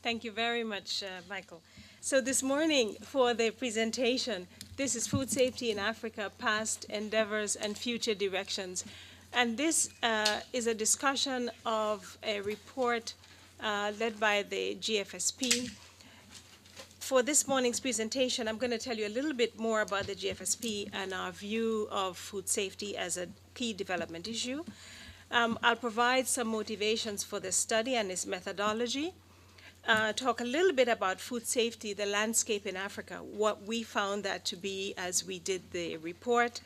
Thank you very much, Michael. So this morning for the presentation, this is Food Safety in Africa, Past Endeavors and Future Directions. And this is a discussion of a report led by the GFSP. For this morning's presentation, I'm going to tell you a little bit more about the GFSP and our view of food safety as a key development issue. I'll provide some motivations for the study and its methodology, talk a little bit about food safety, the landscape in Africa, what we found that to be as we did the report,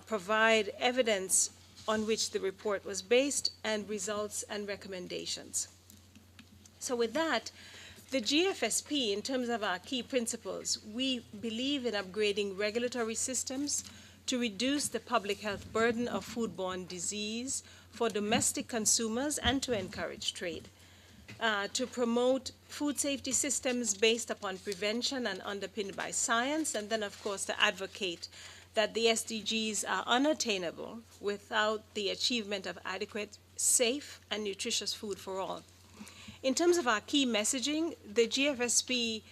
provide evidence on which the report was based, and results and recommendations. So with that, the GFSP, in terms of our key principles, we believe in upgrading regulatory systems to reduce the public health burden of foodborne disease for domestic consumers and to encourage trade. To promote food safety systems based upon prevention and underpinned by science, and then, of course, to advocate that the SDGs are unattainable without the achievement of adequate, safe, and nutritious food for all. In terms of our key messaging, the GFSP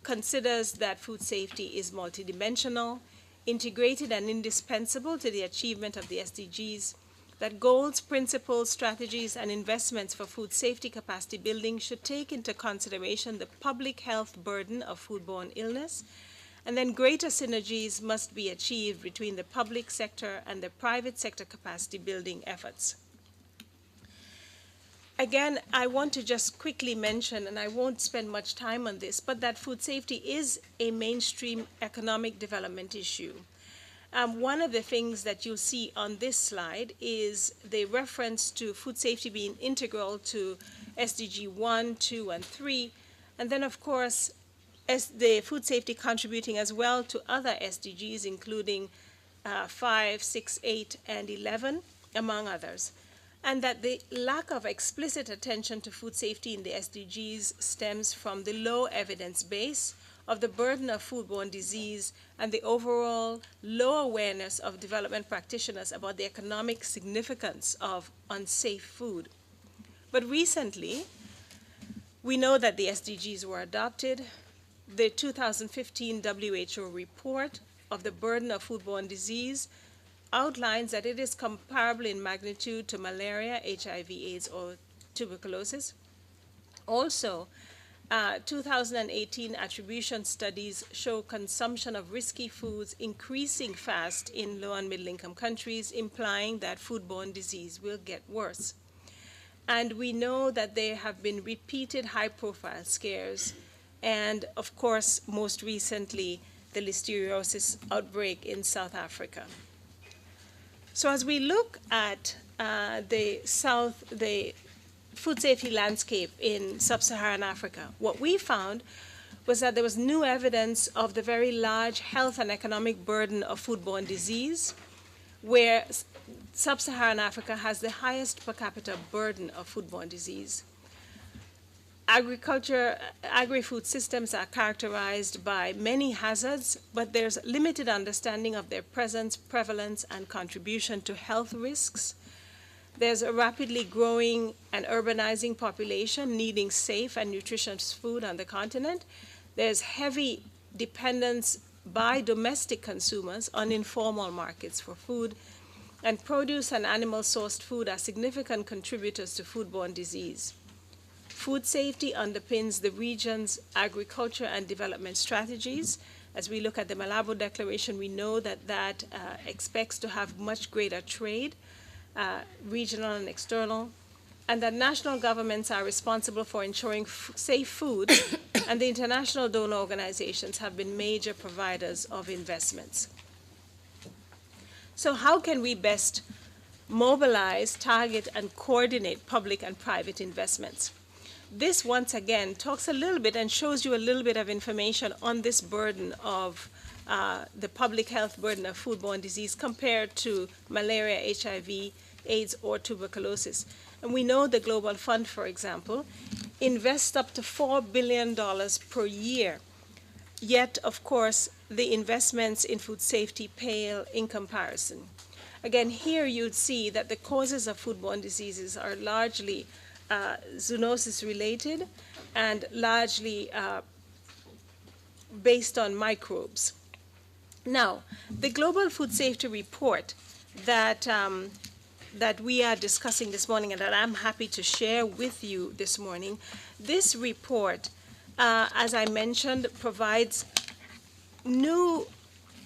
considers that food safety is multidimensional, integrated and indispensable to the achievement of the SDGs, that goals, principles, strategies, and investments for food safety capacity building should take into consideration the public health burden of foodborne illness, and then greater synergies must be achieved between the public sector and the private sector capacity building efforts. Again, I want to just quickly mention, and I won't spend much time on this, but that food safety is a mainstream economic development issue. One of the things that you'll see on this slide is the reference to food safety being integral to SDG 1, 2, and 3, and then, of course, as the food safety contributing as well to other SDGs, including 5, 6, 8, and 11, among others. And that the lack of explicit attention to food safety in the SDGs stems from the low evidence base of the burden of foodborne disease and the overall low awareness of development practitioners about the economic significance of unsafe food. But recently, we know that the SDGs were adopted. The 2015 WHO report of the burden of foodborne disease outlines that it is comparable in magnitude to malaria, HIV, AIDS, or tuberculosis. Also, 2018 attribution studies show consumption of risky foods increasing fast in low and middle income countries, implying that foodborne disease will get worse. And we know that there have been repeated high-profile scares, and of course, most recently, the listeriosis outbreak in South Africa. So as we look at the food safety landscape in sub-Saharan Africa, what we found was that there was new evidence of the very large health and economic burden of foodborne disease, where sub-Saharan Africa has the highest per capita burden of foodborne disease. Agri-food systems are characterized by many hazards, but there's limited understanding of their presence, prevalence, and contribution to health risks. There's a rapidly growing and urbanizing population needing safe and nutritious food on the continent. There's heavy dependence by domestic consumers on informal markets for food, and produce and animal-sourced food are significant contributors to foodborne disease. Food safety underpins the region's agriculture and development strategies. As we look at the Malabo Declaration, we know that that expects to have much greater trade, regional and external, and that national governments are responsible for ensuring safe food, and the international donor organizations have been major providers of investments. So how can we best mobilize, target, and coordinate public and private investments? This, once again, talks a little bit and shows you a little bit of information on this burden of the public health burden of foodborne disease compared to malaria, HIV, AIDS, or tuberculosis. And we know the Global Fund, for example, invests up to $4 billion per year. Yet, of course, the investments in food safety pale in comparison. Again, here you'd see that the causes of foodborne diseases are largely zoonosis related and largely based on microbes. Now, the Global Food Safety Report that we are discussing this morning and that I'm happy to share with you this morning, this report, as I mentioned, provides new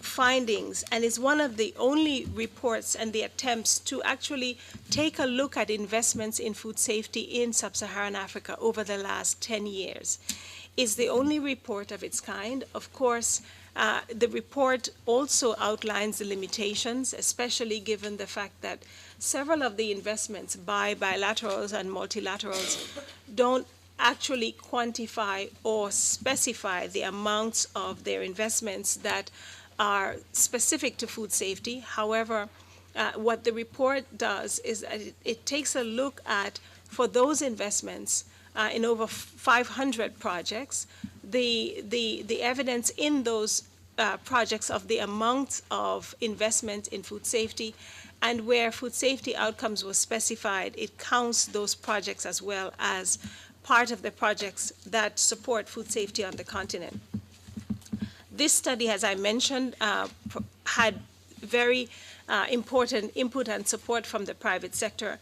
findings and is one of the only reports and the attempts to actually take a look at investments in food safety in sub-Saharan Africa over the last 10 years. It's the only report of its kind. Of course, the report also outlines the limitations, especially given the fact that several of the investments by bilaterals and multilaterals don't actually quantify or specify the amounts of their investments that are specific to food safety. However, what the report does is that it takes a look at, for those investments in over 500 projects, the evidence in those projects of the amount of investment in food safety, and where food safety outcomes were specified, it counts those projects as well as part of the projects that support food safety on the continent. This study, as I mentioned, had very important input and support from the private sector.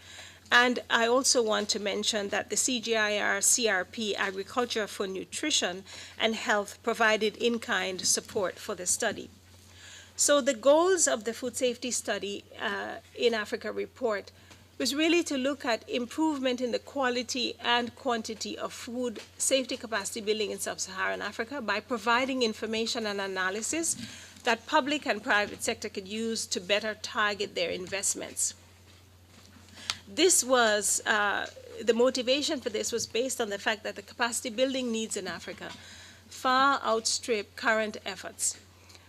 And I also want to mention that the CGIAR CRP, Agriculture for Nutrition and Health, provided in-kind support for the study. So the goals of the food safety study in Africa report was really to look at improvement in the quality and quantity of food safety capacity building in sub-Saharan Africa by providing information and analysis that public and private sector could use to better target their investments. This was, the motivation for this was based on the fact that the capacity building needs in Africa far outstrip current efforts.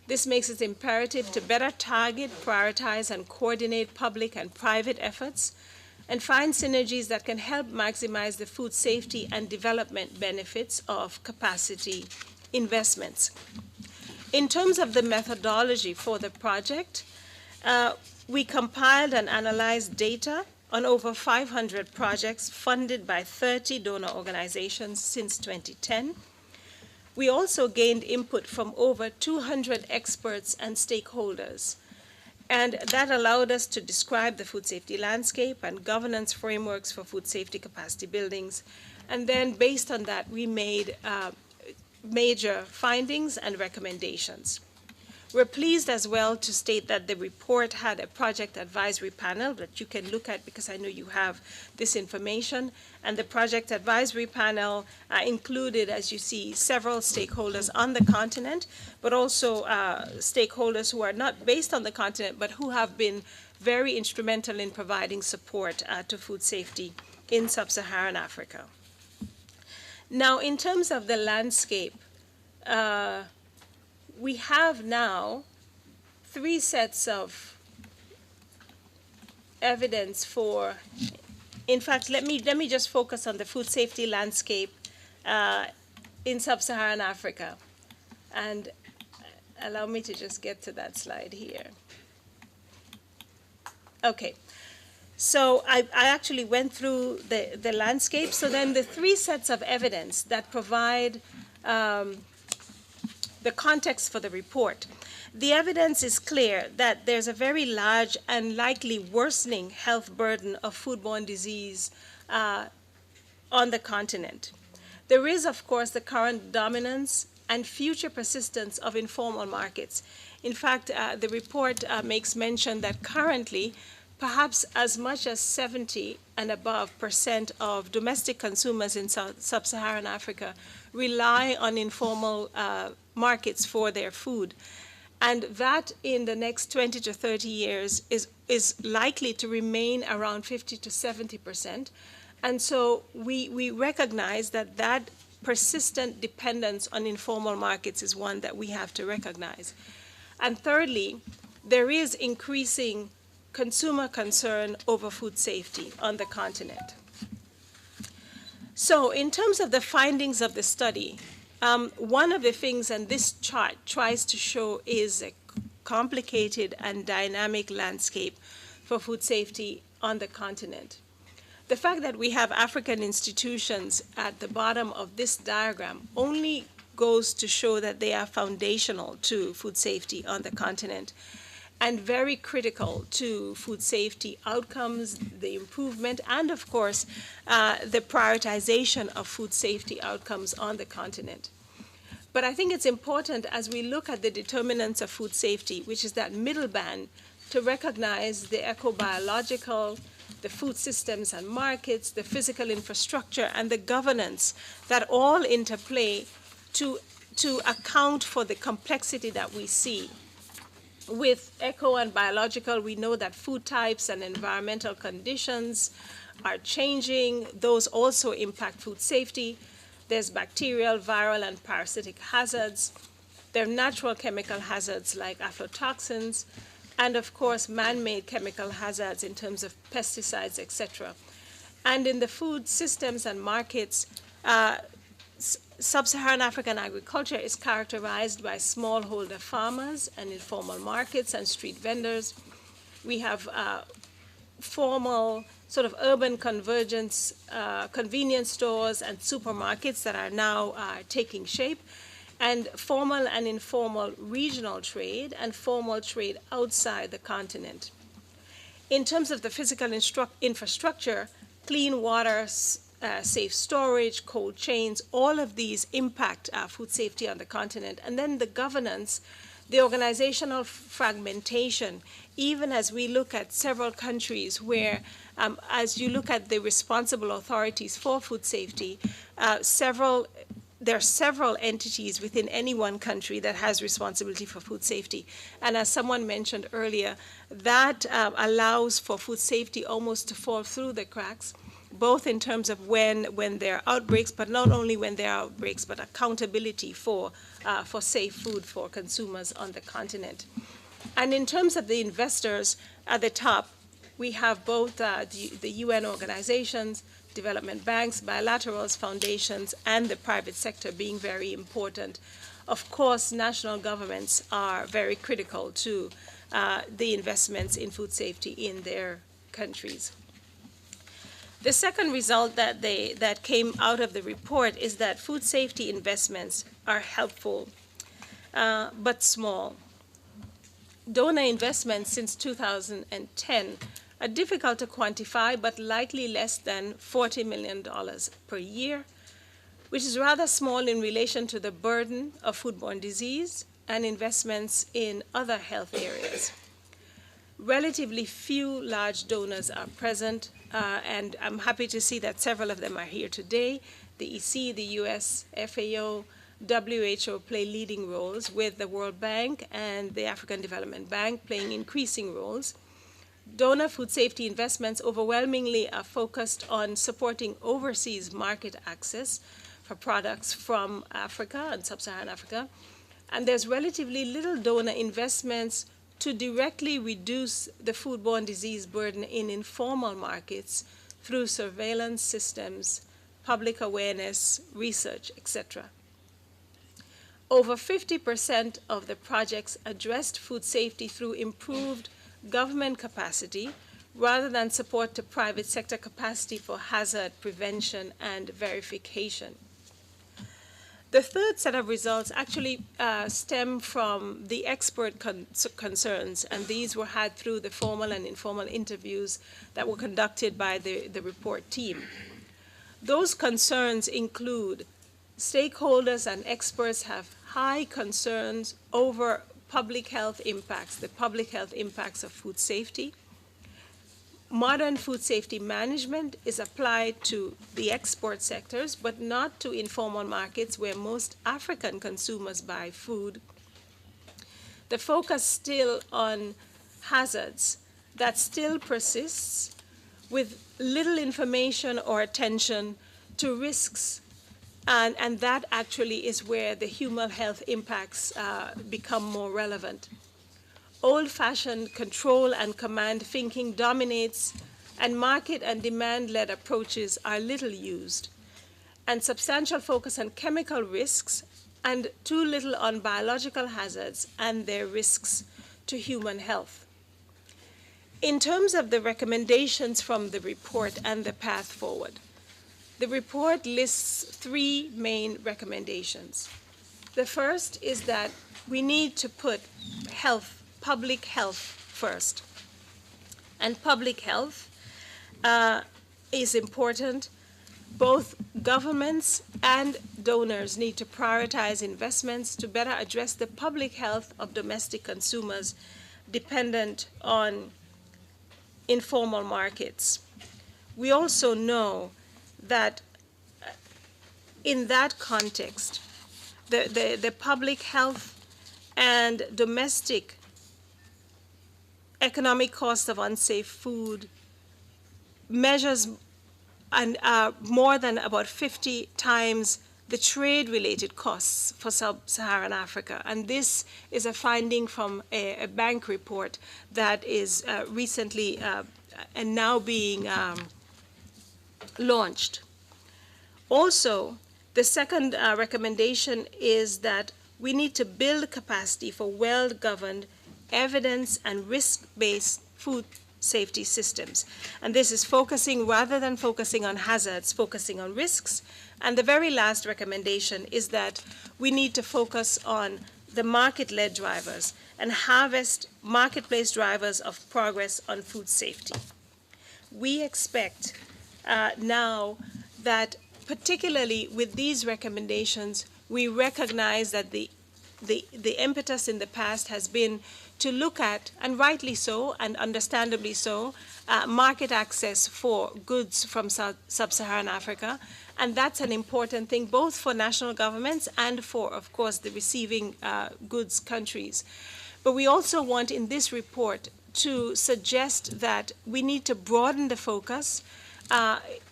This makes it imperative to better target, prioritize, and coordinate public and private efforts, and find synergies that can help maximize the food safety and development benefits of capacity investments. In terms of the methodology for the project, we compiled and analyzed data on over 500 projects funded by 30 donor organizations since 2010. We also gained input from over 200 experts and stakeholders, and that allowed us to describe the food safety landscape and governance frameworks for food safety capacity buildings. And then based on that, we made major findings and recommendations. We're pleased as well to state that the report had a project advisory panel that you can look at, because I know you have this information. And the project advisory panel included, as you see, several stakeholders on the continent, but also stakeholders who are not based on the continent, but who have been very instrumental in providing support to food safety in sub-Saharan Africa. Now, in terms of the landscape, we have now 3 sets of evidence for, in fact, let me just focus on the food safety landscape in sub-Saharan Africa. And allow me to just get to that slide here. Okay. So I actually went through the landscape. So then the 3 sets of evidence that provide the context for the report. The evidence is clear that there's a very large and likely worsening health burden of foodborne disease on the continent. There is, of course, the current dominance and future persistence of informal markets. In fact, the report makes mention that currently, perhaps as much as 70% and above of domestic consumers in sub-Saharan Africa rely on informal markets for their food. And that in the next 20 to 30 years is likely to remain around 50 to 70%. And so we recognize that that persistent dependence on informal markets is one that we have to recognize. And thirdly, there is increasing consumer concern over food safety on the continent. So in terms of the findings of the study, one of the things, and this chart tries to show, is a complicated and dynamic landscape for food safety on the continent. The fact that we have African institutions at the bottom of this diagram only goes to show that they are foundational to food safety on the continent and very critical to food safety outcomes, the improvement, and of course, the prioritization of food safety outcomes on the continent. But I think it's important as we look at the determinants of food safety, which is that middle band, to recognize the ecobiological, the food systems and markets, the physical infrastructure, and the governance that all interplay to account for the complexity that we see. With eco and biological, we know that food types and environmental conditions are changing. Those also impact food safety. There's bacterial, viral, and parasitic hazards. There are natural chemical hazards like aflatoxins, and of course, man-made chemical hazards in terms of pesticides, etc. And in the food systems and markets, sub-Saharan African agriculture is characterized by smallholder farmers and informal markets and street vendors. We have formal sort of urban convergence, convenience stores and supermarkets that are now taking shape, and formal and informal regional trade and formal trade outside the continent. In terms of the physical infrastructure, clean water, safe storage, cold chains, all of these impact food safety on the continent. And then the governance, the organizational fragmentation, even as we look at several countries where, as you look at the responsible authorities for food safety, there are several entities within any one country that has responsibility for food safety. And as someone mentioned earlier, that allows for food safety almost to fall through the cracks, both in terms of when there are outbreaks, but not only when there are outbreaks, but accountability for safe food for consumers on the continent. And in terms of the investors at the top, we have both the UN organizations, development banks, bilaterals, foundations, and the private sector being very important. Of course, national governments are very critical to the investments in food safety in their countries. The second result that came out of the report is that food safety investments are helpful, but small. Donor investments since 2010 are difficult to quantify, but likely less than $40 million per year, which is rather small in relation to the burden of foodborne disease and investments in other health areas. Relatively few large donors are present, and I'm happy to see that several of them are here today. The EC, the US, FAO, WHO play leading roles, with the World Bank and the African Development Bank playing increasing roles. Donor food safety investments overwhelmingly are focused on supporting overseas market access for products from Africa and sub-Saharan Africa. And there's relatively little donor investments to directly reduce the foodborne disease burden in informal markets through surveillance systems, public awareness, research, etc. Over 50% of the projects addressed food safety through improved government capacity rather than support to private sector capacity for hazard prevention and verification. The third set of results actually stem from the expert concerns, and these were had through the formal and informal interviews that were conducted by the report team. Those concerns include stakeholders and experts have high concerns over public health impacts, the public health impacts of food safety. Modern food safety management is applied to the export sectors, but not to informal markets where most African consumers buy food. The focus still on hazards that still persists, with little information or attention to risks. And that actually is where the human health impacts become more relevant. Old-fashioned control and command thinking dominates, and market and demand-led approaches are little used. And substantial focus on chemical risks and too little on biological hazards and their risks to human health. In terms of the recommendations from the report and the path forward, the report lists 3 main recommendations. The first is that we need to put public health first. And public health is important. Both governments and donors need to prioritize investments to better address the public health of domestic consumers dependent on informal markets. We also know that in that context, the public health and domestic economic cost of unsafe food measures and more than about 50 times the trade-related costs for sub-Saharan Africa. And this is a finding from a bank report that is recently and now being launched. Also, the second recommendation is that we need to build capacity for well-governed, evidence and risk-based food safety systems. And this is focusing, rather than focusing on hazards, focusing on risks. And the very last recommendation is that we need to focus on the market-led drivers and harvest marketplace drivers of progress on food safety. We expect now that, particularly with these recommendations, we recognize that the impetus in the past has been to look at, and rightly so, and understandably so, market access for goods from sub-Saharan Africa. And that's an important thing, both for national governments and for, of course, the receiving goods countries. But we also want, in this report, to suggest that we need to broaden the focus,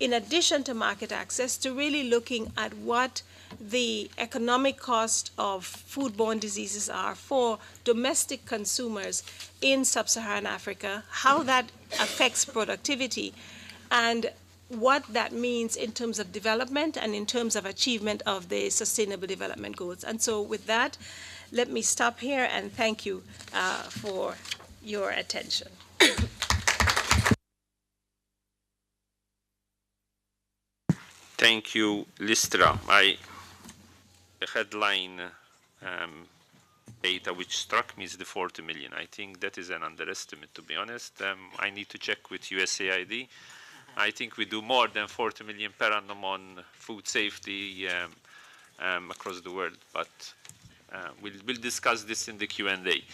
in addition to market access, to really looking at what the economic cost of foodborne diseases are for domestic consumers in sub-Saharan Africa, how that affects productivity, and what that means in terms of development and in terms of achievement of the Sustainable Development Goals. And so with that, let me stop here and thank you for your attention. Thank you, Listra. The headline data which struck me is the 40 million. I think that is an underestimate, to be honest. I need to check with USAID. I think we do more than 40 million per annum on food safety across the world, but we'll discuss this in the Q&A.